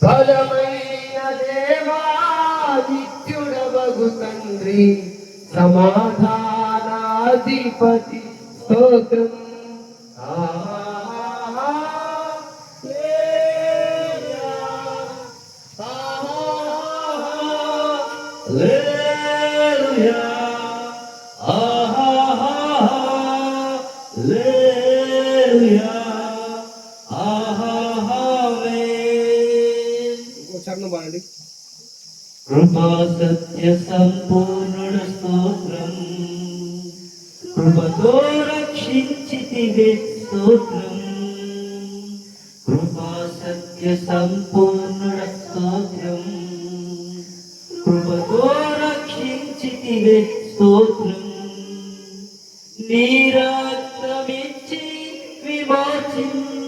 బలమైన దేవా నిత్యుడవగు తండ్రి సమాధానాధిపతి స్తోత్రం. కృపా సత్య సంపూర్ణుడ స్తోత్రం, కృపతో రక్షించితివే స్తోత్రం. కృపా సత్య సంపూర్ణుడ స్తోత్రం, కృపతో రక్షించితివే స్తోత్రం. నీ రక్తమిచ్చి విమోచించినావే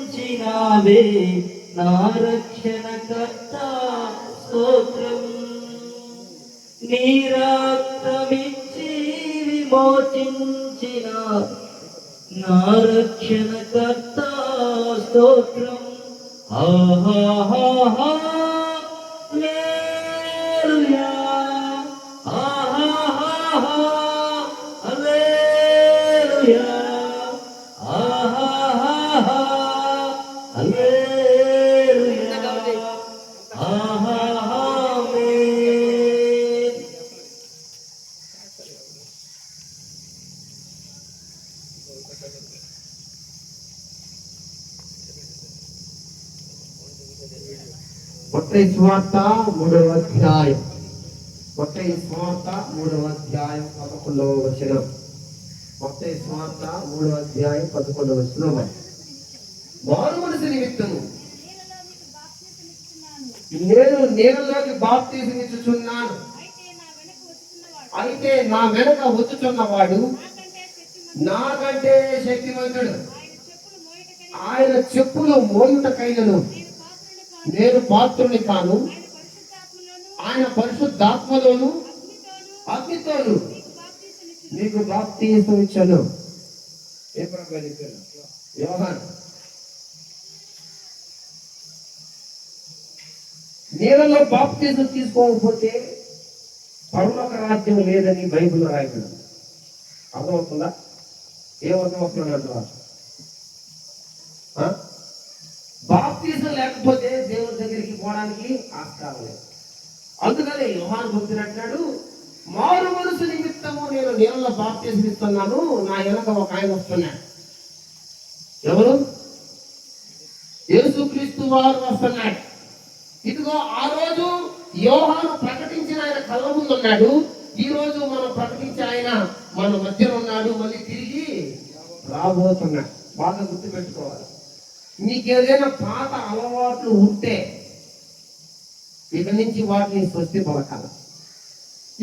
నా రక్షణకర్త స్తోత్రం. నీ రక్తమిచ్చి విమోచించిన నా రక్షణకర్త స్తోత్రం. హల్లెలూయా, హల్లెలూయా, మత్తయి సువార్త 3వ అధ్యాయం, మత్తయి సువార్త 3వ అధ్యాయం 11వ వచనం. మత్తయి సువార్త 3వ అధ్యాయం 11వ వచనం. మారు మనసు నిమిత్తము నేను నీళ్ళలోకి బాప్తిజం ఇచ్చుచున్నాను, అయితే నా వెనక వచ్చుచున్నవాడు నాకంటే శక్తివంతుడు. ఆయన చెప్పులు మోయుటకైనను నేను పాత్రుని కాను. ఆయన పరిశుద్ధాత్మలోను అగ్నితోను నీకు బాప్తిజం ఇచ్చాను. ఏ ప్రభు యోహాను. నీళ్ళలో బాప్తిజం తీసుకోకపోతే పరలోక రాజ్యం లేదని బైబిల్లో రాయబడింది. అర్థమవుతుందా? ఏమర్థమవుతున్నాడు? బాప్తిజం లేకపోతే దేవుడి దగ్గరికి పోవడానికి ఆస్కారం లేదు. అందుకని యోహాను భక్తుడు అంటాడు, మారు మనసు నిమిత్తము నేను నీళ్ళలో బాప్తిజం ఇస్తున్నాను, నా వెనక ఒక ఆయన వస్తున్నాడు. ఎవరు? యేసుక్రీస్తు వారు వస్తున్నాడు. ఇదిగో ఆ రోజు యోహాను ప్రకటించిన ఆయన కళ్ళ ముందు ఉన్నాడు. ఈ రోజు మనం ప్రకటించే ఆయన మన మధ్యలో ఉన్నాడు. మళ్ళీ తిరిగి రాబోతున్నాడు. బాగా గుర్తుపెట్టుకోవాలి. నీకేదైనా పాత అలవాట్లు ఉంటే ఇక నుంచి వాటిని స్వస్తి పలకాలి.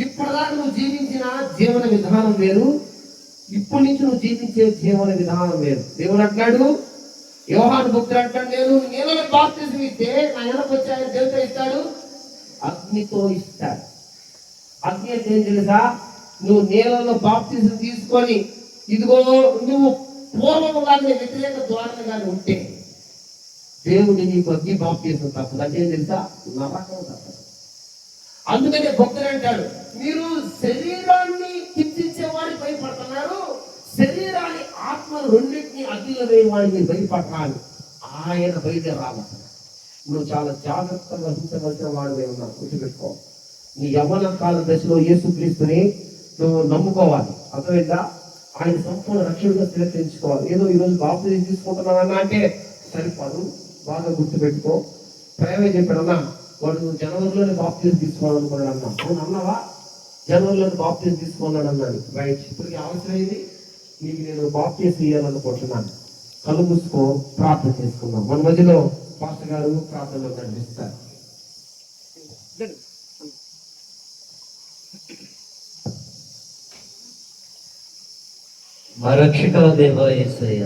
ఇప్పటిదాకా నువ్వు జీవించిన జీవన విధానం వేరు, ఇప్పటి నుంచి నువ్వు జీవించే జీవన విధానం వేరు. దేవుడు అంటాడు, యోహాను భక్తుడు అంటాడు, నేను నీళ్ళలో బాప్తిజం ఇస్తే నా వెనక వచ్చి ఆయన దేనితో ఇస్తాడు? అగ్నితో ఇస్తాడు. అగ్ని అంటే ఏం తెలుసా? నువ్వు నీళ్ళలో బాప్తిజం తీసుకొని ఇదిగో నువ్వు పూర్వముగానే వ్యతిరేక ద్వారంగానే ఉంటే దేవుడి నీకు అగ్ని బాప్తిజం తప్పదు. అంటే ఏం తెలుసా? నరకం తప్పదు. అందుకనే భక్తుడు అంటాడు, మీరు శరీరాన్ని హింసించే వారికి భయపడుతున్నారు, శరీరాన్ని ఆత్మను రెండింటినీ అగ్నిలో వేయవాడిని భయపడాలి. ఆయన బయట రాబోతున్నాడు. నువ్వు చాలా జాగ్రత్తగా వహించవలసిన వాడు ఉన్నావు. గుర్తుపెట్టుకో. నీ యవ్వన కాల దశలో యేసుక్రీస్తుని నువ్వు నమ్ముకోవాలి. అర్థమైందా? ఆయన సంపూర్ణ రక్షణగా స్వీకరించుకోవాలి. ఏదో ఈరోజు బాప్తిజం తీసుకుంటున్నావన్నా అంటే సరిపడు. బాగా గుర్తుపెట్టుకో. ప్రేమే చెప్పాడన్నా, వాడు నువ్వు జనవరిలోనే బాప్తిజం తీసుకోవాలనుకున్నాడు అన్నా. అవును అన్నావా? జనవరిలోనే బాప్తిజం తీసుకున్నాడు అన్నాడు. రైట్. ఇప్పటికి అవసరమైంది నీకు నేను బాప్తిజం ఇవ్వాలనుకుంటున్నాను. కళ్ళు మూసుకో, ప్రార్థన చేసుకుందాం. మన మధ్యలో పాస్టర్ గారు ప్రార్థనలో నడిపిస్తారు. మా రక్షక దేవా యేసయ్య,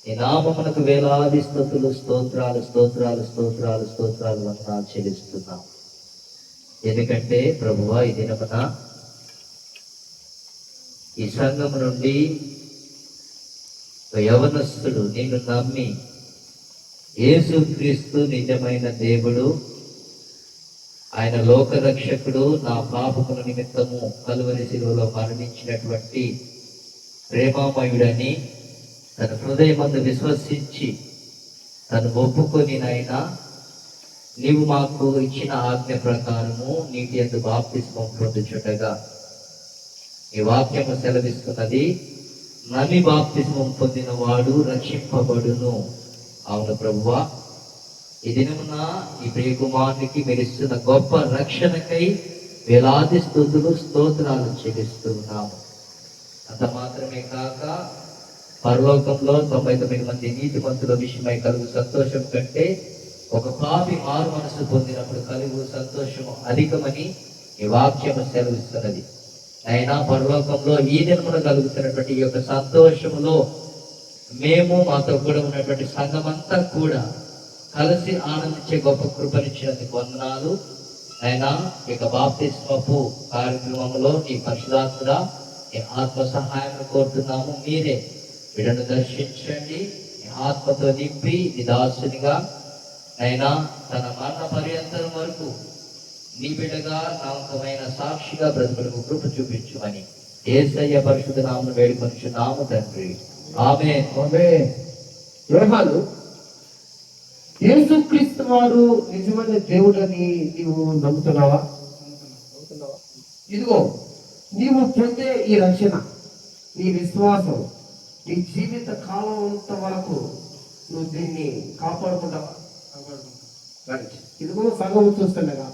నీ నామమునకు వేలాది స్తుతులు, స్తోత్రాలు స్తోత్రాలు స్తోత్రాలు స్తోత్రాలు వందనాలు చెల్లిస్తున్నాం. ఎందుకంటే ప్రభువా, ఈ దినమున ఈ సంఘము నుండి యవనస్తుడు నిన్ను నమ్మి యేసుక్రీస్తు నిజమైన దేవుడు, ఆయన లోకరక్షకుడు, నా పాపముల నిమిత్తము కలువరి శిలువలో మరణించినటువంటి ప్రేమామయుడని తన హృదయమందు విశ్వసించి తను ఒప్పుకొని, నాయనా నీవు మాకు ఇచ్చిన ఆజ్ఞ ప్రకారము నీటి యందు బాప్తిస్మం పొందుచుండగా ఈ వాక్యము సెలవిస్తున్నది, నమ్మి బాప్తిస్మం పొందిన వాడు రక్షింపబడును. అవును ప్రభువా, ఈ దినమున ఈ ప్రియకుమారునికి మెరుస్తున్న గొప్ప రక్షణకై వేలాది స్తుతులు స్తోత్రాలు చెల్లిస్తున్నాము. అంత మాత్రమే కాక పరలోకంలో 99 మంది నీతిమంతుల విషయమై కలుగు సంతోషం కంటే ఒక పాపి మారు మనసు పొందినప్పుడు కలుగు సంతోషము అధికమని ఈ వాక్యము సెలవిస్తున్నది. అయినా పరలోకంలో ఈ దినమున కలుగుతున్నటువంటి ఈ యొక్క సంతోషములో మేము మాతో కూడా ఉన్నటువంటి సంఘమంతా కూడా కలిసి ఆనందించే గొప్ప కృపనిచ్చినందుకు వందనాలు. అయినా ఇక బాప్తిస్మపు కార్యక్రమంలో నీ పరిశుద్ధాత్ముడా నీ ఆత్మ సహాయం కోరుతున్నాము. మీరే వీళ్ళను దర్శించండి, నీ ఆత్మతో నింపి నీ దాసునిగా అయినా తన మరణ పర్యంతరం వరకు నీ బిడ్డగా నమ్మకమైన సాక్షిగా బ్రతుకులకు కృప చూపించుమని యేసయ్య పరిశుద్ధ నామమున వేడుకొనుచున్నాము తండ్రి, ఆమేన్. ఆమేన్. యోహాను, యేసుక్రీస్తు వారు నిజమైన దేవుడని నీవు నమ్ముతున్నావా? ఇదిగో నీవు పొందే ఈ రక్షణ, నీ విశ్వాసం, నీ జీవిత కాలం అంత వరకు నువ్వు దీన్ని కాపాడుకుంటావా? ఇదిగో సంఘం చూస్తుండగా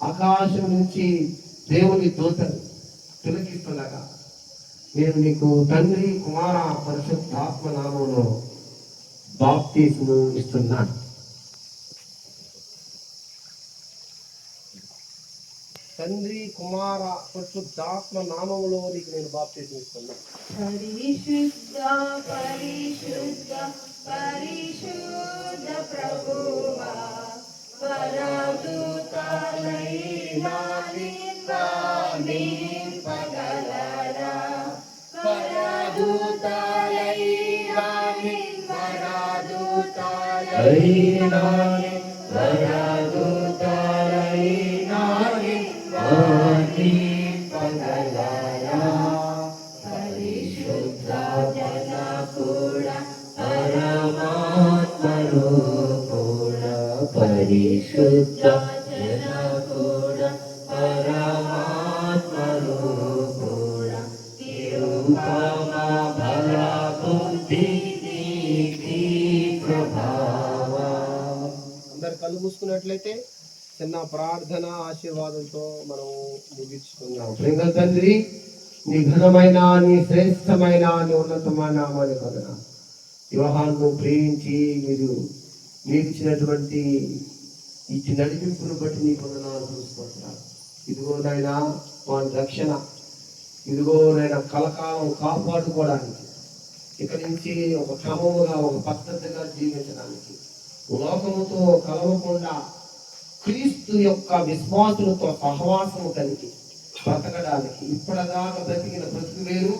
ఆకాశం నుంచి దేవుని దూతలు తిలకిస్తుండగా నేను నీకు తండ్రి, కుమార, పరిశుద్ధాత్మ నామములో బాప్తిస్మము ఇస్తున్నాను. తండ్రి, కుమార, పరిశుద్ధాత్మ నామములో నీకు నేను బాప్తిస్మం ఇస్తున్నాను. పరిశుద్ధ పరిశుద్ధ పరిశుద్ధ ప్రభువా, పరదూతలైనా నింపగలరా, పరదూతలైనా వరదూతలైనా వరదూతలైనా నింపగలరా, పరిశుద్ధ జనకుడా పరమాత్మరూపుడా, పరిశుద్ధ జనకుడా పరమాత్మరూపుడా, నిరుపమా బల బుద్ధి నీతి ప్రభావా. అందరు కళ్ళు మూసుకున్నట్లయితే చిన్న ప్రార్థన ఆశీర్వాదంతో మనం ముగించుకుందాం. ప్రేమ తండ్రి, నీ ఘనమైన, నీ శ్రేష్టమైన, నీ ఉన్నతమైన నామాన్ని కదన యోహాను ప్రేమించి మీరు ఇచ్చినటువంటి ఇచ్చి నడిపింపును బట్టి నీ వందనాలు చూసుకుంటున్నాను. ఇదిగో నాయన వాని రక్షణ, ఇదిగో నాయన కలకాలం కాపాడుకోవడానికి, ఇక నుంచి ఒక క్రమముగా ఒక పద్ధతిగా జీవించడానికి, లోకముతో కలవకుండా క్రీస్తు యొక్క విశ్వాసులతో సహవాసము కలిగి బ్రతకడానికి ఇప్పటిదాకా బ్రతికిన బ్రతుకు వేరు,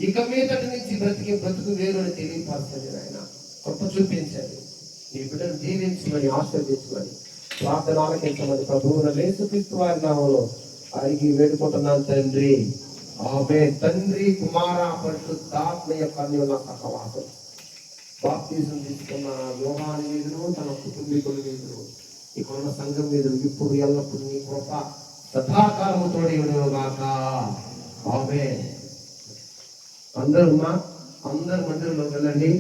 ఇక మీదటి నుంచి బ్రతికి బ్రతుకు వేరు అని తెలియపరచండి. ఆయన గొప్ప చూపించండి, నీ బిడ్డను జీవించమని ఆశీర్వదించమని ప్రార్థన ఆలకించమని ప్రభువున యేసుక్రీస్తు వారి నామములో అడిగి వేడుకుంటున్నాను తండ్రి, ఆమేన్. తండ్రి, కుమార, పరిశుద్ధాత్మ యొక్క అన్యోన్య సహవాసం బాప్తిజం తీసుకున్న యోహాను మీదను తన కుటుంబీకుల మీదను ఇక్కడున్న సంఘం మీద ఇప్పుడు ఎల్లప్పుడు నీ కృప సదాకాలము తోడేయుగాక. ఆమేన్. అందరూ అందరు మందిరంలోకి వెళ్ళండి.